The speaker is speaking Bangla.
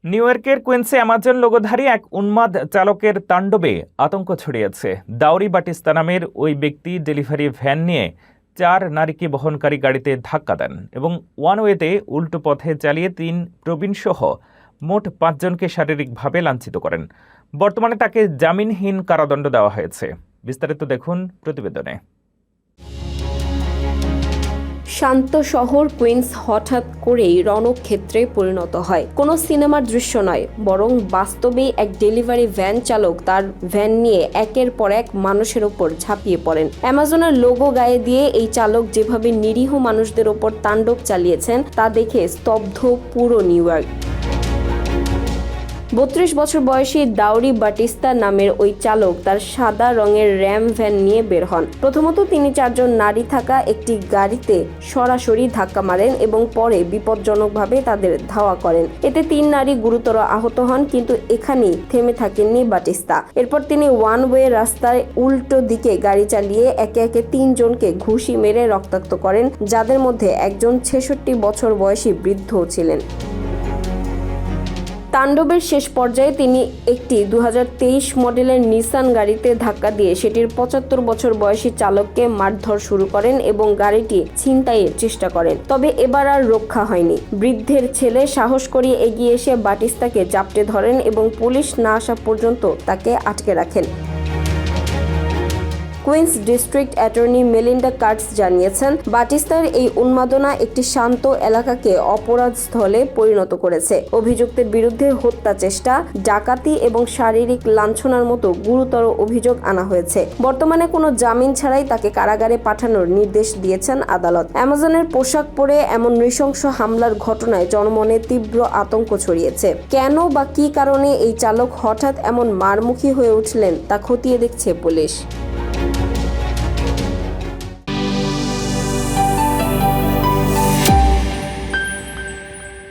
নিউ ইয়র্কের কুইন্সে অ্যামাজন লোগোধারী এক উন্মাদ চালকের তাণ্ডবে আতঙ্ক ছড়িয়েছে। দাউরি বাটিস্তা নামের ওই ব্যক্তি ডেলিভারি ভ্যান নিয়ে 4 নারীকে বহনকারী গাড়িতে ধাক্কা দেন এবং ওয়ানওয়েতে উল্টো পথে চালিয়ে 3 প্রবীণসহ মোট 5 জনকে শারীরিকভাবে লাঞ্ছিত করেন। বর্তমানে তাকে জামিনহীন কারাদণ্ড দেওয়া হয়েছে। বিস্তারিত দেখুন প্রতিবেদনে। শান্ত শহর কুইন্স হঠাৎ করেই রণক্ষেত্রে পরিণত হয়। কোনো সিনেমার দৃশ্য নয়, বরং বাস্তবেই এক ডেলিভারি ভ্যান চালক তার ভ্যান নিয়ে একের পর এক মানুষের ওপর ঝাঁপিয়ে পড়েন। অ্যামাজনের লোগো গায়ে দিয়ে এই চালক যেভাবে নিরীহ মানুষদের ওপর তাণ্ডব চালিয়েছেন তা দেখে স্তব্ধ পুরো নিউ ইয়র্ক। 32 বছর বয়সী দাউরি বাটিস্তা নামের ওই চালক তার সাদা রঙের র্যাম ভ্যান নিয়ে বের হন। প্রথমত তিনি 4 জন নারী থাকা একটি গাড়িতে সরাসরি ধাক্কা মারেন এবং পরে বিপজ্জনকভাবে তাদের ধাওয়া করেন। এতে 3 নারী গুরুতর আহত হন, কিন্তু এখানেই থেমে থাকেননি বাটিস্তা। এরপর তিনি ওয়ান ওয়ে রাস্তায় উল্টো দিকে গাড়ি চালিয়ে একে একে 3 জনকে ঘুষি মেরে রক্তাক্ত করেন, যাদের মধ্যে একজন 66 বছর বয়সী বৃদ্ধ ছিলেন। তাণ্ডবের শেষ পর্যায়ে তিনি একটি 2023 মডেলের নিসান গাড়িতে ধাক্কা দিয়ে সেটির 75 বছর বয়সী চালককে মারধর শুরু করেন এবং গাড়িটি ছিনতাইয়ের চেষ্টা করেন। তবে এবার আর রক্ষা হয়নি। বৃদ্ধের ছেলে সাহস করে এগিয়ে এসে বাটিস্তাকে জাপটে ধরেন এবং পুলিশ না আসা পর্যন্ত তাকে আটকে রাখেন। Queens District Attorney Melinda Katz জানিয়েছেন, বাটিস্তার এই উন্মাদনা একটি শান্ত এলাকাকে অপরাধ স্থলে পরিণত করেছে। অভিযুক্তের বিরুদ্ধে হত্যা চেষ্টা, ডাকাতি এবং শারীরিক লাঞ্ছনার মতো গুরুতর অভিযোগ আনা হয়েছে। বর্তমানে কোনো জামিন ছাড়াই তাকে কারাগারে পাঠানোর নির্দেশ দিয়েছেন আদালত। অ্যামাজনের পোশাক পরে এমন নৃশংস হামলার ঘটনায় জনমনে তীব্র আতঙ্ক ছড়িয়েছে। কেন বা কী কারণে এই চালক হঠাৎ এমন মারমুখী হয়ে উঠলেন তা খতিয়ে দেখছে পুলিশ।